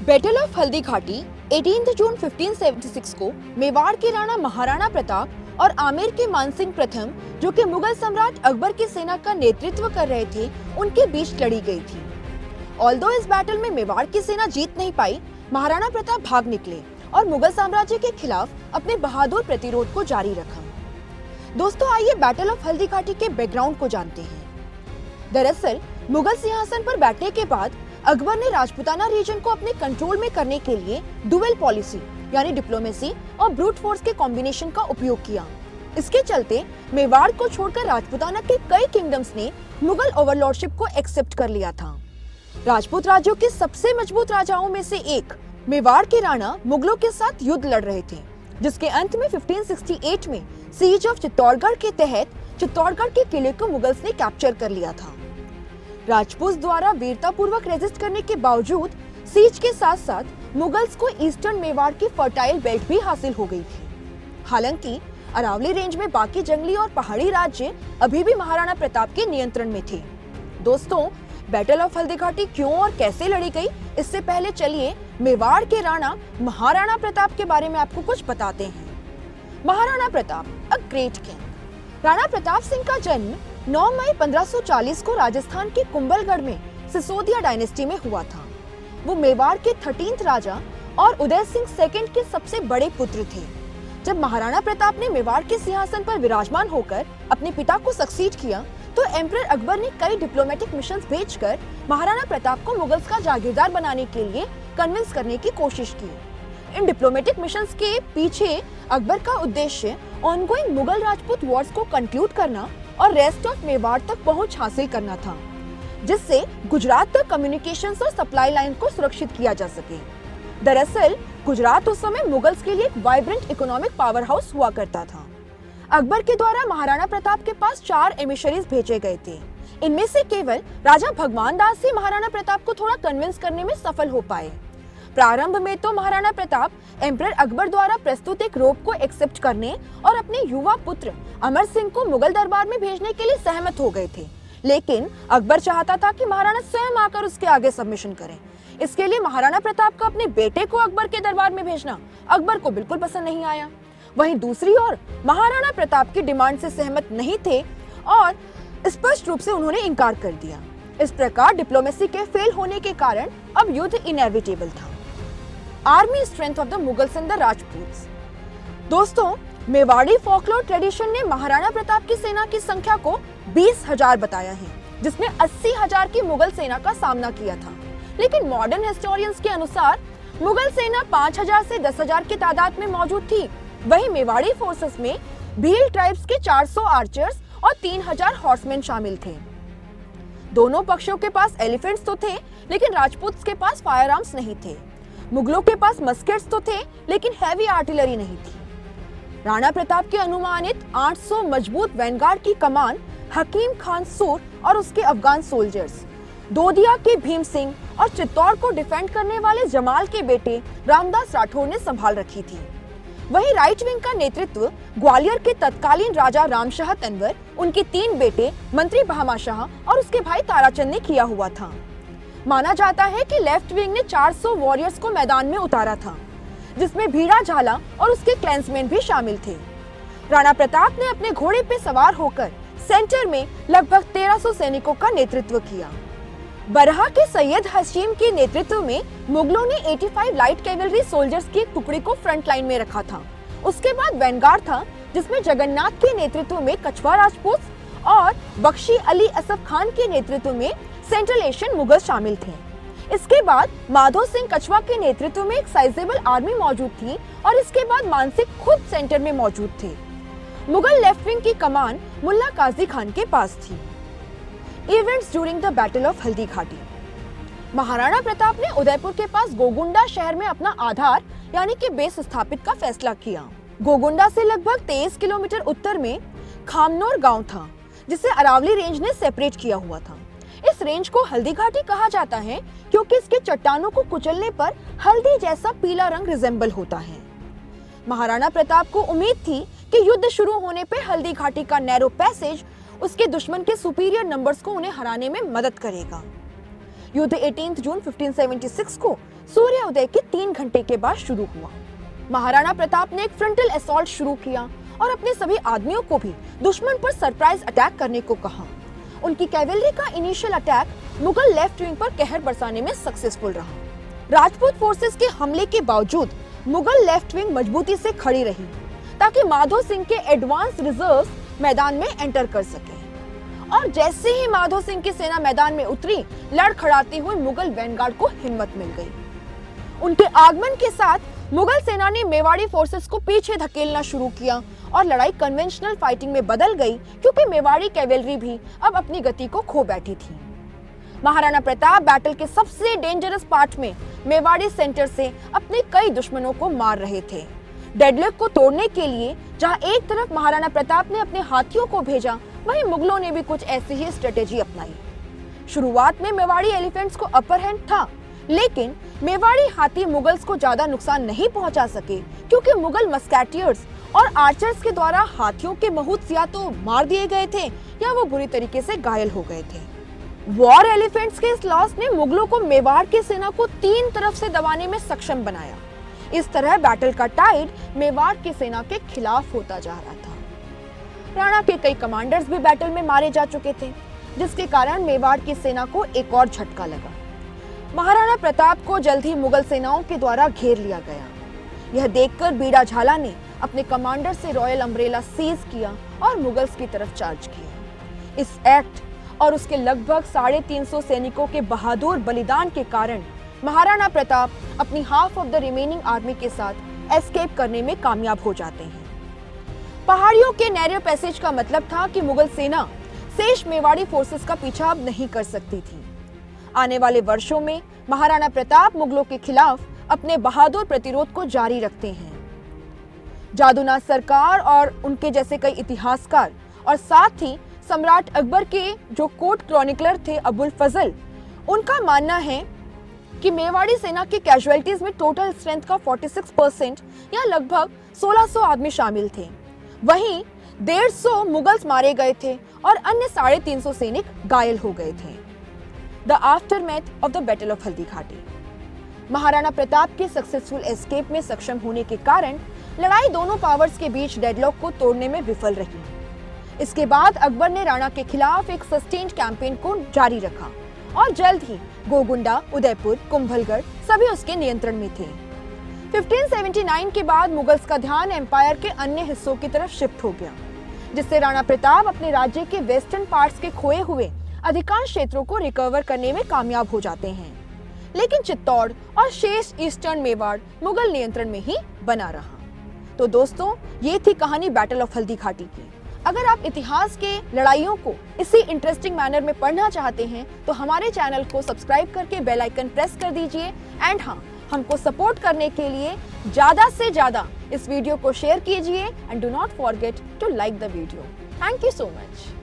Battle of Haldi Ghati 18 जून 1576 को मेवाड़ के राणा महाराणा प्रताप और आमेर के मानसिंह प्रथम, जो कि मुगल सम्राट अकबर की सेना का नेतृत्व कर रहे थे, उनके बीच लड़ी गई थी। ऑल्दो इस बैटल में मेवाड़ की सेना जीत नहीं पाई, महाराणा प्रताप भाग निकले और मुगल साम्राज्य के खिलाफ अपने बहादुर प्रतिरोध को जारी रखा। दोस्तों, आइए बैटल ऑफ हल्दी घाटी के बैकग्राउंड को जानते हैं। दरअसल मुगल सिंहासन पर बैठने के बाद अकबर ने राजपूताना रीजन को अपने कंट्रोल में करने के लिए डुअल पॉलिसी यानी डिप्लोमेसी और ब्रूट फोर्स के कॉम्बिनेशन का उपयोग किया। इसके चलते मेवाड़ को छोड़कर राजपूताना के कई किंगडम्स ने मुगल ओवरलॉर्डशिप को एक्सेप्ट कर लिया था। राजपूत राज्यों के सबसे मजबूत राजाओं में से एक मेवाड़ के राणा मुगलों के साथ युद्ध लड़ रहे थे, जिसके अंत में 1568 में सीज ऑफ चित्तौड़गढ़ के तहत चित्तौड़गढ़ के किले को मुगल्स ने कैप्चर कर लिया था। राजपूत द्वारा वीरतापूर्वक रेजिस्ट करने के बावजूद सीज के साथ साथ मुगल्स को ईस्टर्न मेवाड़ की फर्टाइल बेल्ट भी हासिल हो गई थी। हालांकि अरावली रेंज में बाकी जंगली और पहाड़ी राज्य अभी भी महाराणा प्रताप के नियंत्रण में थे। दोस्तों, बैटल ऑफ हल्दी घाटी क्यों और कैसे लड़ी गई, इससे पहले चलिए मेवाड़ के राणा महाराणा प्रताप के बारे में आपको कुछ बताते हैं। Maharana Pratap, a great king. Rana Pratap Singh का जन्म 9 मई 1540 को राजस्थान के कुंभलगढ़ में सिसोदिया डायनेस्टी में हुआ था। वो मेवाड़ के 13th राजा और उदय सिंह सेकंड के सबसे बड़े पुत्र थे। जब महाराणा प्रताप ने मेवाड़ के सिंहासन पर विराजमान होकर अपने पिता को सक्सीड किया, तो एम्परर अकबर ने कई डिप्लोमेटिक मिशंस भेजकर महाराणा प्रताप को मुगल्स का जागीरदार बनाने के लिए कन्विंस करने की कोशिश की। इन डिप्लोमेटिक मिशंस के पीछे अकबर का उद्देश्य ऑनगोइंग मुगल राजपूत वॉर्स को कंक्लूड करना और रेस्ट ऑफ मेवाड़ तक पहुंच हासिल करना था, जिससे गुजरात तक कम्युनिकेशंस और सप्लाई लाइन को सुरक्षित किया जा सके। दरअसल गुजरात उस समय मुगल्स के लिए एक वाइब्रेंट इकोनॉमिक पावर हाउस हुआ करता था। अकबर के द्वारा महाराणा प्रताप के पास 4 एमिशरीज भेजे गए थे। इनमें से केवल राजा भगवान दास ही महाराणा प्रताप को थोड़ा कन्विंस करने में सफल हो पाए। प्रारंभ में तो महाराणा प्रताप एम्परर अकबर द्वारा प्रस्तुत एक रोप को एक्सेप्ट करने और अपने युवा पुत्र अमर सिंह को मुगल दरबार में भेजने के लिए सहमत हो गए थे, लेकिन अकबर चाहता था कि महाराणा स्वयं आकर उसके आगे सबमिशन करें। इसके लिए महाराणा प्रताप का अपने बेटे को अकबर के दरबार में भेजना अकबर को बिल्कुल पसंद नहीं आया। वहीं दूसरी ओर महाराणा प्रताप की डिमांड से सहमत नहीं थे और स्पष्ट रूप से उन्होंने इनकार कर दिया। इस प्रकार डिप्लोमेसी के फेल होने के कारण अब युद्ध इनएविटेबल था। Army strength of the Mughals and the Rajputs. दोस्तों, मेवाड़ी फोकलोर ट्रेडिशन ने महाराणा प्रताप की सेना की संख्या को 20,000 बताया है, जिसमें 80,000 की मुगल सेना का सामना किया था। लेकिन मॉडर्न हिस्टोरियंस के अनुसार मुगल सेना 5,000 से 10,000 की तादाद में मौजूद थी। वहीं मेवाड़ी फोर्सेस में भील ट्राइब्स के 400 आर्चर्स और 3,000 हॉर्समैन शामिल थे। दोनों पक्षों के पास एलिफेंट्स तो थे, लेकिन राजपूत्स के पास फायर आर्म्स नहीं थे। मुगलों के पास मस्केट्स तो थे, लेकिन हैवी आर्टिलरी नहीं थी। राणा प्रताप के अनुमानित 800 मजबूत वैनगार्ड की कमान हकीम खान सूर और उसके अफगान सोल्जर्स, दोदिया के भीम सिंह और चित्तौड़ को डिफेंड करने वाले जमाल के बेटे रामदास राठौर ने संभाल रखी थी। वहीं राइट विंग का नेतृत्व ग्वालियर के तत्कालीन राजा रामशाह तंवर, उनके 3 बेटे मंत्री बहामा शाह और उसके भाई ताराचंद ने किया हुआ था। माना जाता है कि लेफ्ट विंग ने 400 वॉरियर्स को मैदान में उतारा था, जिसमें भीड़ा झाला और उसके क्लैंसमैन भी शामिल थे। राणा प्रताप ने अपने घोड़े पे सवार होकर सेंटर में लगभग 1300 सैनिकों का नेतृत्व किया। बरहा के सैयद हशीम के नेतृत्व में मुगलों ने 85 लाइट कैवलरी सोल्जर्स की एक टुकड़ी को फ्रंट लाइन में रखा था। उसके बाद वैनगार्ड था, जिसमें जगन्नाथ के नेतृत्व में कछवा राजपूत और बख्शी अली असफ खान के नेतृत्व में सेंट्रल एशियन मुगल शामिल थे। इसके बाद माधो सिंह कछवा के नेतृत्व में एक साइजेबल आर्मी मौजूद थी और इसके बाद मानसिंह खुद सेंटर में मौजूद थे। मुगल लेफ्ट विंग की कमान मुल्ला काजी खान के पास थी। Events during the battle of Haldi Ghati. Maharana Pratap ने उदयपुर के पास गोगुंडा शहर में अपना आधार यानी कि बेस स्थापित का फैसला किया। गोगुंडा से लगभग 23 किलोमीटर उत्तर में खामनोर गांव था, जिसे अरावली रेंज ने सेपरेट किया हुआ था। इस रेंज को हल्दी घाटी कहा जाता है क्योंकि इसके चट्टानों को कुचलने पर हल्दी जैसा पीला रंग रिजेंबल होता है। महाराणा प्रताप को उम्मीद थी कि युद्ध शुरू होने पर हल्दी घाटी का नैरो पैसेज उसके दुश्मन के सुपीरियर नंबर्स को उन्हें हराने में मदद करेगा। युद्ध 18 जून 1576 को सूर्योदय के 3 घंटे के बाद शुरू हुआ। महाराणा प्रताप ने एक फ्रंटल असॉल्ट शुरू किया और अपने सभी आदमियों को भी दुश्मन पर सरप्राइज अटैक करने को कहा। उनकी कैवेलरी का initial attack Mughal left wing पर कहर बरसाने में सक्सेसफुल रहा। राजपूत फोर्सेस के हमले के बावजूद मुगल लेफ्ट विंग मजबूती से खड़ी रही ताकि माधो सिंह के एडवांस रिजर्व्स मैदान में एंटर कर सके। और जैसे ही माधो सिंह की सेना मैदान में उतरी, लड़खड़ाती हुई मुगल वैनगार्ड को हिम्मत मिल गई। उनके आगमन के साथ मुगल सेना ने मेवाड़ी फोर्सेस को पीछे धकेलना शुरू किया और लड़ाई कन्वेंशनल फाइटिंग में बदल गई, क्योंकि मेवाड़ी कैवेलरी भी अब अपनी गति को खो बैठी थी। महाराणा प्रताप बैटल के सबसे डेंजरस पार्ट में मेवाड़ी सेंटर से अपने कई दुश्मनों को मार रहे थे। डेडलॉक को तोड़ने के लिए जहां एक तरफ महाराणा प्रताप ने अपने हाथियों को भेजा, वहीं मुगलों ने भी कुछ ऐसी ही स्ट्रेटेजी अपनाई। शुरुआत में मेवाड़ी एलिफेंट्स को अपर हैंड था, लेकिन मेवाड़ी हाथी मुगल्स को ज्यादा नुकसान नहीं पहुंचा सके, क्योंकि मुगल मस्केटियर्स और आर्चर्स के द्वारा हाथियों के बहुत या तो मार दिए गए थे या वो बुरी तरीके से घायल हो गए थे। वॉर एलिफेंट्स के इस लॉस ने मुगलों को मेवाड़ की सेना को 3 तरफ से दबाने में सक्षम बनाया। इस तरह बैटल का टाइड मेवाड़ की सेना के खिलाफ होता जा रहा था। राणा के कई कमांडर्स भी बैटल में मारे जा चुके थे, जिसके कारण मेवाड़ की सेना को एक और झटका लगा। महाराणा प्रताप को जल्द ही मुगल सेनाओं के द्वारा घेर लिया गया। यह देखकर बीड़ा झाला ने अपने कमांडर से रॉयल अम्ब्रेला सीज किया और मुगल्स की तरफ चार्ज किया। इस एक्ट और उसके लगभग 350 सैनिकों के बहादुर बलिदान के कारण महाराणा प्रताप अपनी half of the remaining army के साथ एस्केप करने में कामयाब हो जाते हैं। पहाड़ियों के नैरो पैसेज का मतलब था कि मुगल सेना शेष मेवाड़ी फोर्सेस का पीछा अब नहीं कर सकती थी। आने वाले वर्षों में महाराणा प्रताप मुगलों के खिलाफ अपने बहादुर प्रतिरोध को जारी रखते हैं। जादूनाथ सरकार और उनके जैसे कई इतिहासकार और साथ ही सम्राट अकबर के जो कोर्ट क्रॉनिकलर थे अबुल फजल, उनका मानना है कि मेवाड़ी सेना की कैजुअलिटीज में टोटल स्ट्रेंथ का 46% या लगभग 1600 आदमी शामिल थे। वहीं 150 मुगल्स मारे गए थे और अन्य 350 सैनिक घायल हो गए थे। The aftermath of the battle of Haldi Ghati. Maharana Pratap के सक्सेसफुल एस्केप में सक्षम होने के कारण लड़ाई दोनों पावर्स के बीच डेडलॉक को तोड़ने में विफल रही। इसके बाद अकबर ने राणा के खिलाफ एक सस्टेन्ड कैंपेन को जारी रखा और जल्द ही गोगुंडा, उदयपुर, कुंभलगढ़ सभी उसके नियंत्रण में थे। 1579 के बाद मुगल्स का ध्यान एम्पायर के अन्य हिस्सों की तरफ शिफ्ट हो गया, जिससे राणा प्रताप अपने राज्य के वेस्टर्न पार्ट्स के खोए हुए अधिकांश क्षेत्रों को रिकवर करने में कामयाब हो जाते हैं। लेकिन चित्तौड़ और शेष ईस्टर्न मेवाड़ मुगल नियंत्रण में ही बना रहा। तो दोस्तों, ये थी कहानी बैटल ऑफ हल्दी घाटी की। अगर आप इतिहास के लड़ाइयों को इसी इंटरेस्टिंग मैनर में पढ़ना चाहते हैं तो हमारे चैनल को सब्सक्राइब करके बेल आइकन प्रेस कर दीजिए। एंड हाँ, हमको सपोर्ट करने के लिए ज्यादा से ज्यादा इस वीडियो को शेयर कीजिए and do not forget to like the video. Thank you so much.